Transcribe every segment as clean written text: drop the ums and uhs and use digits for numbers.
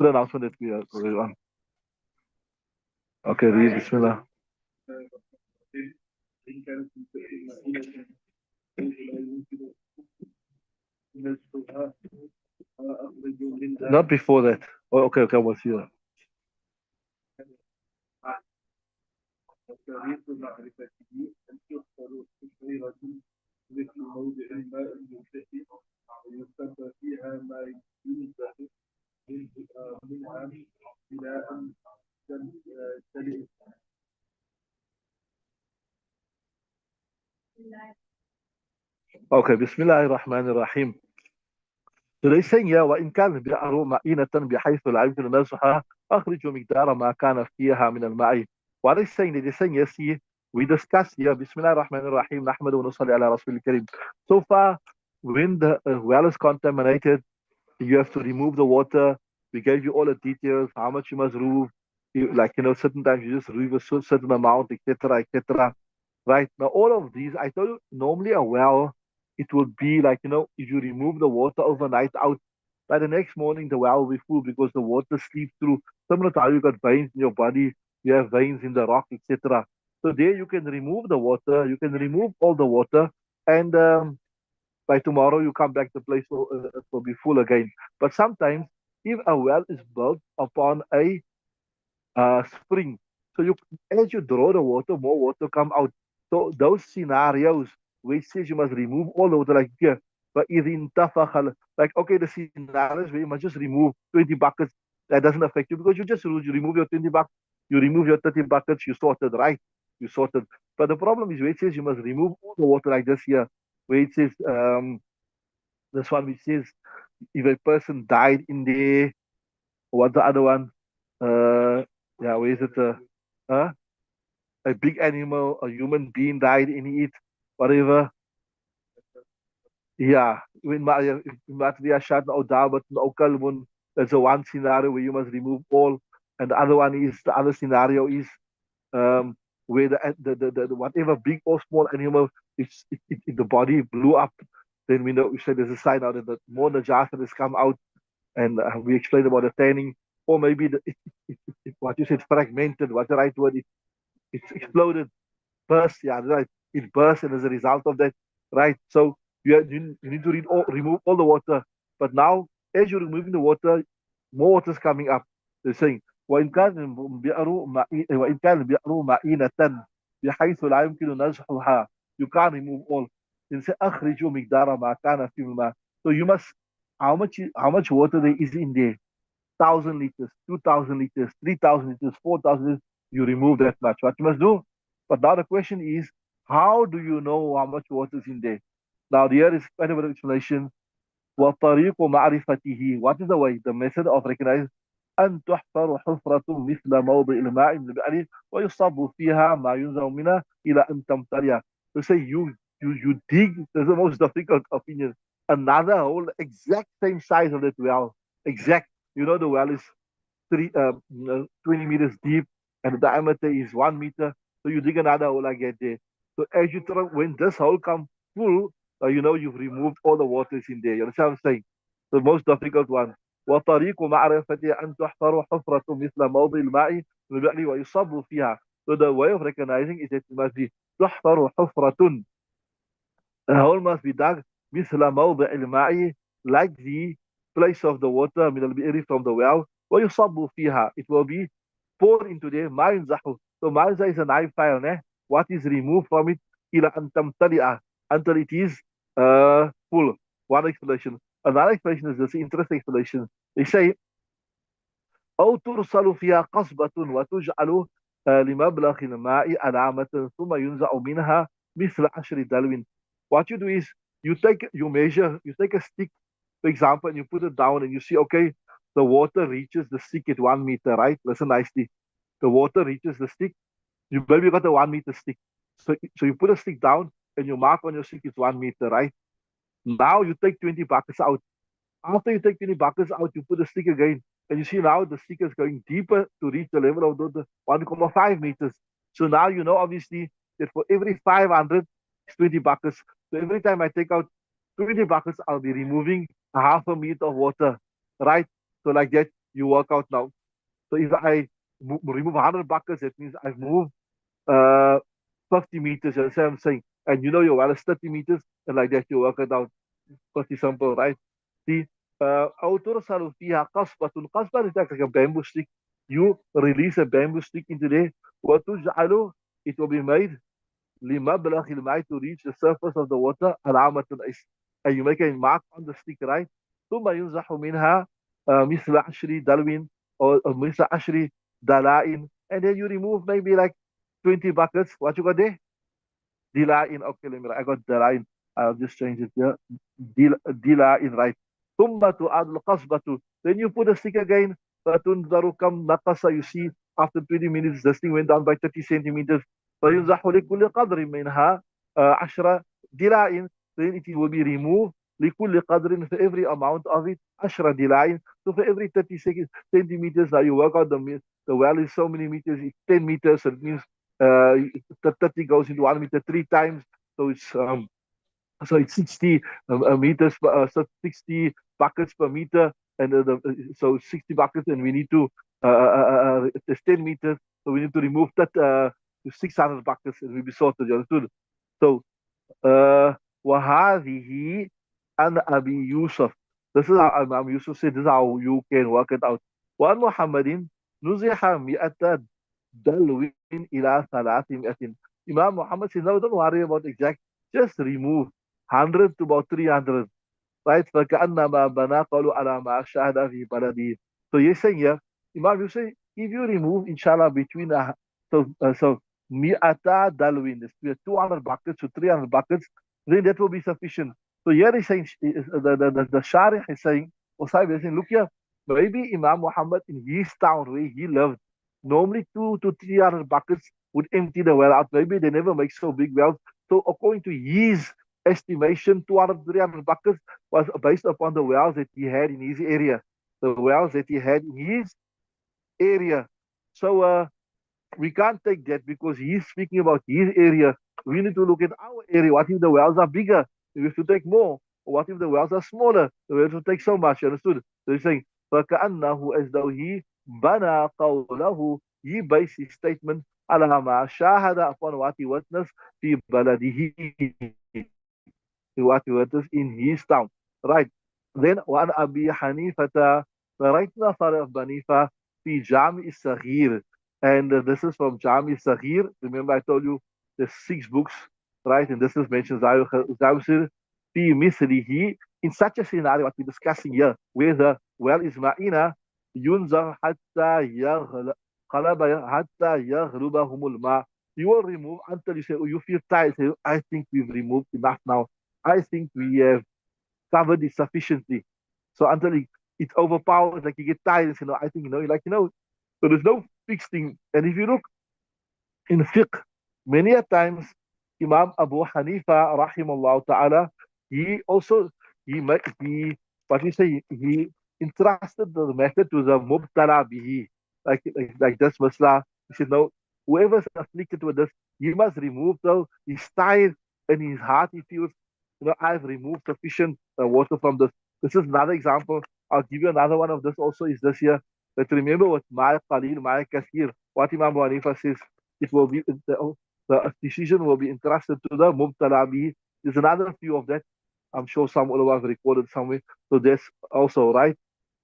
the announcement that we are going on. Okay, read Bismillah. Not before that. Oh, okay, I was here. Okay, Bismillah ar-Rahman ar-Rahim. So they're saying, yeah, وإن كان البئر معينة بحيث لا يمكن نزحها أخرجوا مقدار ما كان فيها من الماء. What they're saying, they're saying, yes, see, we discussed here, Bismillah ar-Rahman ar-Rahim, نحمد ونصلي على رسول الكريم. So far, when the well is contaminated, you have to remove the water. We gave you all the details, how much you must remove. Certain times you just remove a certain amount, etc., etc. Right now, all of these, I told you, normally a well, it would be if you remove the water overnight out, by the next morning, the well will be full because the water seeps through. Similar to how you got veins in your body, you have veins in the rock, etc. So there you can remove the water, you can remove all the water, and by tomorrow you come back, the place will be full again. But sometimes, if a well is built upon a spring, so as you draw the water, more water come out. So those scenarios where it says you must remove all the water, like here, but in like okay, the scenarios where you must just remove 20 buckets, that doesn't affect you because you remove your 20 buckets, you remove your 30 buckets, you sorted, right? You sorted. But the problem is where it says you must remove all the water like this here, where it says this one which says if a person died in there, what's the other one? Yeah, where is it? Uh, a big animal, a human being died in it, whatever. Yeah, when Matria shot out but no Kalmun, there's a one scenario where you must remove all, and the other scenario is where the whatever big or small animal the body blew up. Then we said there's a sign now that more najasa has come out, and we explained about the tanning, or maybe what you said fragmented. What's the right word? It's exploded, burst. Yeah, right. It burst, and as a result of that, right. So you need to remove all the water. But now, as you're removing the water, more water is coming up. They're saying, وإن كان البئر وإن كان البئر معينة بحيث لا يمكن نزحها. You can't remove all. Then say أخرجوا مقدار ما كان في الماء. So you must how much water there is in there. 1,000 liters, 2,000 liters, 3,000 liters, 4,000 liters, you remove that much. What you must do? But now the question is, how do you know how much water is in there? Now, here is quite a bit of explanation. وَطَرِيقُ مَعْرِفَتِهِ. What is the way, the method of recognizing أن تحفر حفرة مثل موضع الماء من البئر ويصب فيها ما ينزع منها إلى أن تمتلئ. To say you dig, that's the most difficult opinion. Another hole, exact same size of that well, exact. The well is 20 meters deep and the diameter is 1 meter. So you dig another hole like that. So as you throw, when this hole comes full, you've removed all the waters in there. You understand what I'm saying? The most difficult one. وطريق معرفة أن تحفر حفرة مثل موضع الماء ويصب فيها. So the way of recognizing is that it must be تحفر حفرة. A hole must be dug مثل موضع الماء, like the place of the water من البئر, from the well. ويصب فيها. It will be poured into there. ما ينزح. So ما ينزح is a knife file. What is removed from it إلى أن تمتلئ, until it is full. One explanation. Another explanation is this interesting explanation. They say أو ترسل فيها قصبة وتجعل لمبلغ الماء علامة ثم ينزع منها مثل 10 دلو. What you do is you take a stick, for example, and you put it down and you see, okay, the water reaches the stick at 1 meter, right? Listen nicely. The water reaches the stick. You maybe got a 1 meter stick. So you put a stick down and you mark on your stick it's 1 meter, right? Now you take 20 buckets out. After you take 20 buckets out, you put the stick again. And you see now the stick is going deeper to reach the level of the 1.5 meters. So now you know obviously that for every 500, it's 20 buckets. So every time I take out 20 buckets, I'll be removing a half a meter of water, right? So like that, you work out now. So if I remove 100 buckets, that means I've moved uh, 50 meters. You understand what I'm saying? And you know your well is 30 meters, and like that you work it out. Pretty simple, right? See, أو ترسل فيها قصبة. قصبة is like a bamboo stick. You release a bamboo stick into there. وتجعله, it will be made لمبلغ الماء, to reach the surface of the water. علامة is, and you make a mark on the stick, right? ثم ينزح منها مثل 10 دلو or مثل 10 دلائن, and then you remove maybe like 20 buckets. What you got there? Dilain. Okay, let me. I got Dilain. I'll just change it here. Dilain, right? ثم تؤاد القصبة. Then you put a stick again. فتنظر كم نقص. You see, after 20 minutes, this thing went down by 30 centimeters. فينزح لكل قدر منها 10 دلاء. Then it will be removed. لكل قدر, for every amount of it 10 دلاء. So for every 30 centimeters, now you work out the well is so many meters. It's 10 meters. So it means uh, 30 goes into 1 meter 3 times. So it's 60 meters, so 60 buckets per meter, and so 60 buckets, and we need to it's 10 meters, so we need to remove that 600 buckets, and we'll be sorted. You understood? So uh, وهذه عن أبي يوسف. This is how Imam Yusuf said, this is how you can work it out. وعن محمد نزح 100 دلو إلى 300. Imam Muhammad says, no, don't worry about exact, just remove 100 to about 300, right? فكأنما بنى قالوا على ما شاهد في بلده. So you're saying here, Imam, you say, if you remove, inshallah, between so mi'ata dalwin, this 200 buckets to 300 buckets, then that will be sufficient. So here he's saying, the Sharih is saying, or Sahib is saying, look here, maybe Imam Muhammad in his town where he lived, normally 2 to 300 buckets would empty the well out. Maybe they never make so big wells. So according to his estimation, 200, 300 buckets was based upon the wells that he had in his area. The wells that he had in his area. So we can't take that because he's speaking about his area. We need to look at our area. What if the wells are bigger? We have to take more. Or what if the wells are smaller? We have to take so much. You understood? So he's saying, فَكَأَنَّهُ, as though he بَنَى قَوْلَهُ, he based his statement على ما شاهد, upon what he witnessed في بلده, what he witnessed in his town. Right. Then وعن أبي حنيفة رأيت نفر بنيفة في جامع الصغير. And this is from Jami Saghir. Remember, I told you there's 6 books, right? And this is mentioned Zawsir fi mislihi, in such a scenario what we're discussing here, where the well is ma'ina, yunzar hatta yaghlubahumul ma. You will remove until you say, oh, you feel tired. Say, I think we've removed enough now. I think we have covered it sufficiently. So until it overpowers, like you get tired and say, no, I think, you're like, so there's no fixed thing. And if you look in fiqh, many a times Imam Abu Hanifa, rahimahullah ta'ala, he also, he, what you say, he entrusted the method to the mubtala bihi, like this masla. He said, no, whoever's afflicted with this, he must remove, though he's tired and his heart, he feels, I've removed sufficient water from this. This is another example. I'll give you another one of this also, is this here. But remember what my qalil, my kathir, what Imam Abu Hanifa says, it will be, the decision will be entrusted to the mubtala bihi. There's another few of that. I'm sure some ulama have recorded somewhere. So that's also right.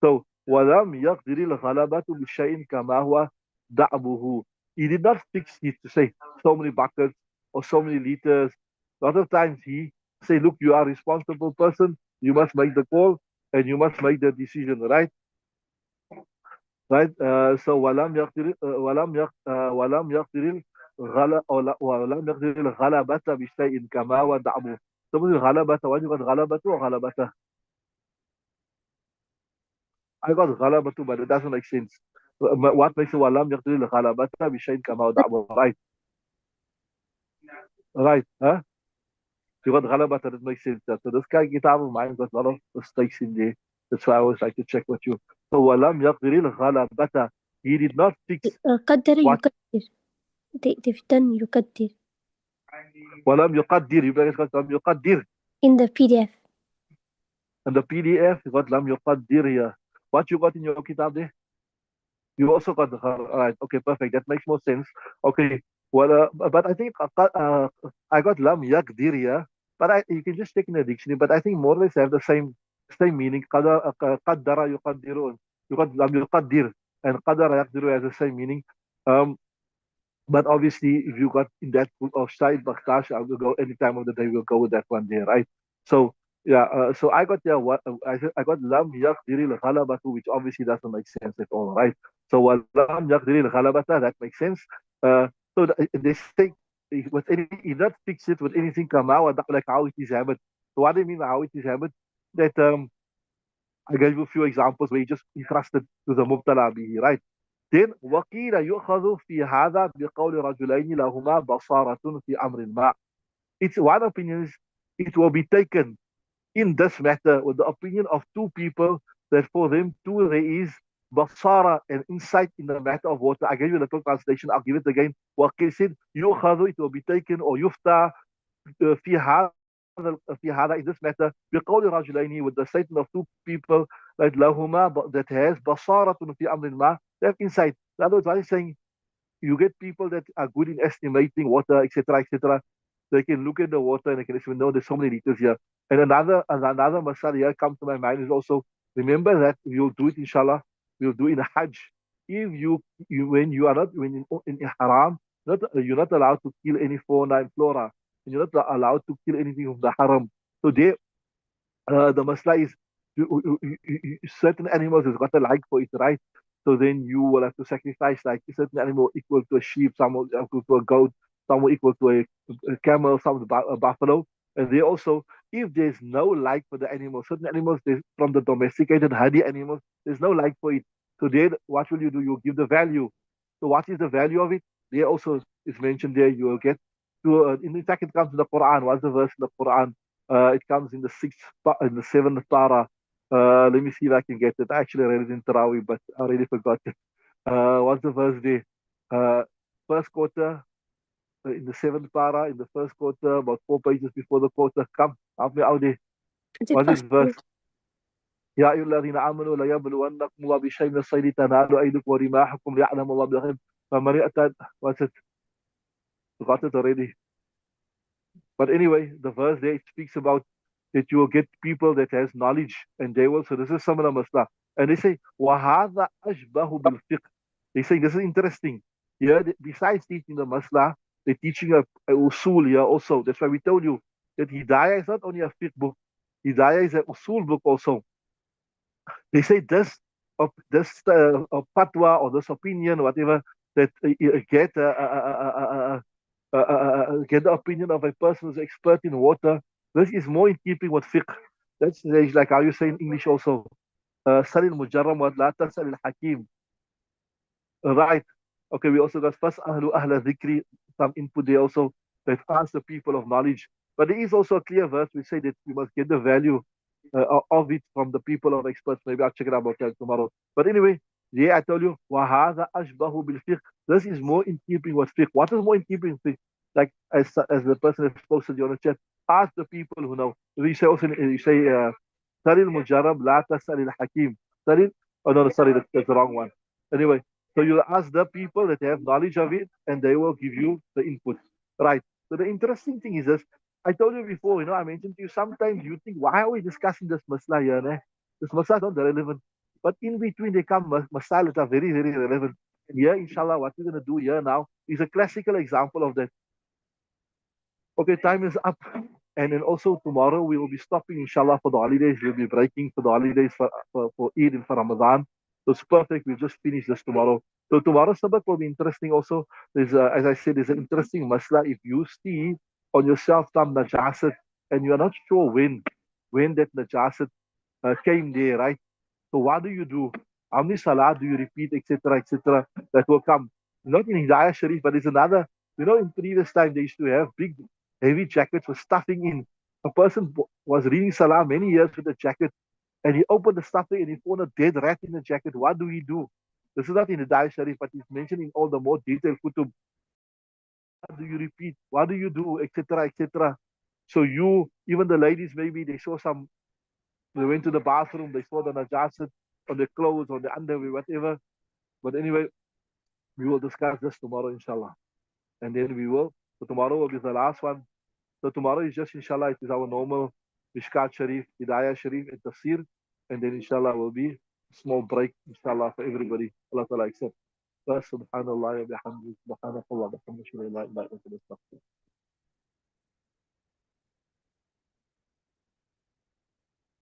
So وَلَمْ يَقْدِرِ الْغَلَبَةُ بِشَيْءٍ كَمَا هُوَ دَعْبُهُ. He did not fix it to say so many buckets or so many liters. A lot of times he say, look, you are a responsible person. You must make the call and you must make the decision, right? Right? So ولم يقدر الغلبة بشيء كما هو دعمه. So الغلبة, why you got غلبة or غلبة? I got غلبة, but it doesn't make sense. What makes it ولم يقدر الغلبة بشيء كما هو دعمه? Right? Right? Huh? You got غلبة, that makes sense. So this guy kitab of mine got a lot of mistakes in there. That's why I always like to check with you. So ولم يقدر الغلبة. He did not fix قدر what. يقدر. They've done يقدر. ولم يقدر. You guys got لم يقدر. In the PDF. And the PDF, you got لم يقدر here. What you got in your kitab there? You also got the all right. Okay, perfect. That makes more sense. Okay. Well, but I think I got lam yakdir, yeah. But you can just check in the dictionary. But I think more or less have the same meaning. Qaddara yuqaddirun. You got lam yuqaddir and qadara yaqdiru has the same meaning. Um, but obviously, if you got in that book of Said Bakhtash, I will go any time of the day. We'll go with that one there, right? So yeah, so I got there. What I got lam yaqdiril ghalabatu, which obviously doesn't make sense at all, right? So lam yaqdiril ghalabata, that makes sense. They say with any, you not fix it with anything come out like how it is habit. So what do you mean by how it is habit? That I gave you a few examples where you just entrusted to the mubtala bihi, right? then وقيل يؤخذ في هذا بقول رجلين لهما بصارة في أمر ما. It's one opinion is it will be taken in this matter with the opinion of two people that for them too there is basara and insight in the matter of water. I gave you a little translation. I'll give it again. وقيل said يؤخذ, it will be taken or يفتى في هذا في هذا in this matter بقول رجلين with the statement of two people that لهما that has بصارة في أمر ما, they have insight. In other words, what he's saying, you get people that are good in estimating water, etc., etc. They can look at the water and they can estimate, no, there's so many liters here. And another masala here comes to my mind is also, remember that we'll do it, inshallah, we'll do in Hajj. If you when you are not in haram, you're not allowed to kill any fauna and flora, and you're not allowed to kill anything of the haram. So there, the masla is certain animals has got a like for it, right? So then you will have to sacrifice like a certain animal equal to a sheep, some will equal to a goat, some will equal to a camel, some a buffalo. And they also, if there's no like for the animal, certain animals from the domesticated hardy animals, there's no like for it. So then what will you do? You'll give the value. So what is the value of it? There also is mentioned there. You will get to. In fact, it comes in the Quran. What's the verse in the Quran? It comes in the in the seventh para. Let me see if I can get it. I actually read it in Taraweeh, but I already forgot it. What's the verse there? Uh, first quarter, in the seventh para, in the first quarter, about 4 pages before the quarter. Come, help me out there. Is it What's this verse? possible? يا أيها الذين آمنوا ليبلونكم الله بشيء من الصيد تنالوا أيديكم ورماحكم ليعلم الله بالغيب فمن ائتى. What's it? Forgot it already. But anyway, the verse there it speaks about that you will get people that has knowledge and they will. So this is similar masla. And they say, وَهَذَا أَشْبَهُ بِالْفِقْهِ. They say this is interesting. Yeah, besides teaching the masla, they're teaching a usul here also. That's why we told you that Hidaayah is not only a fiqh book. Hidaayah is a usul book also. They say this fatwa or this opinion, whatever, that get the opinion of a person who's expert in water. This is more in keeping with fiqh. That's like how you say in English also. Salil mujarram wa la tasal al hakim. Right. Okay, we also got first ahla dhikri, some input there also that ask the people of knowledge. But there is also a clear verse which say that we must get the value of it from the people of experts. Maybe I'll check it out about that tomorrow. But anyway, yeah, I told you, وَهَذَا أَشْبَهُ بِالْفِقْهِ. This is more in keeping with fiqh. What is more in keeping with fiqh? Like as the person that posted you on the chat, ask the people who know. You say also, you say, Saril Mujarrab, la tasal hakim. Saril, oh no, sorry, that's the wrong one. Anyway, so you ask the people that have knowledge of it, and they will give you the input. Right. So the interesting thing is this. I told you before, I mentioned to you, sometimes you think, why are we discussing this masla here? Ne? This masla is not relevant. But in between, they come masala that are very, very relevant. And here, inshallah, what we're going to do here now is a classical example of that. Okay, time is up. And then also tomorrow we will be stopping, inshallah, for the holidays. We'll be breaking for the holidays for Eid and for Ramadan. So it's perfect. We'll just finish this tomorrow. So tomorrow's sabak will be interesting also. There's, as I said, there's an interesting masla. If you see on yourself some najasat and you're not sure when that najasat came there, right? So what do you do? How many salah do you repeat, etc., etc., that will come? Not in Hidaayah Sharif, but there's another. In previous time, they used to have big, heavy jackets with stuffing in. A person was reading salah many years with a jacket, and he opened the stuffing and he found a dead rat in the jacket. What do we do? This is not in Hidaayah Sharif, but it's mentioned in all the more detailed kutub. What do you repeat? What do you do, etc., etc.? So even the ladies, maybe they saw some. They went to the bathroom, they saw the najasat on their clothes, on the underwear, whatever. But anyway, we will discuss this tomorrow, inshallah. And then we will. So tomorrow will be the last one. So tomorrow is just, inshallah, it is our normal Mishkat Sharif, Hidaayah Sharif, and Tafsir. And then, inshallah, will be a small break, inshallah, for everybody. Allah Ta'ala accept. Subhanallah wa bihamdi, subhanakallah wa bihamdi,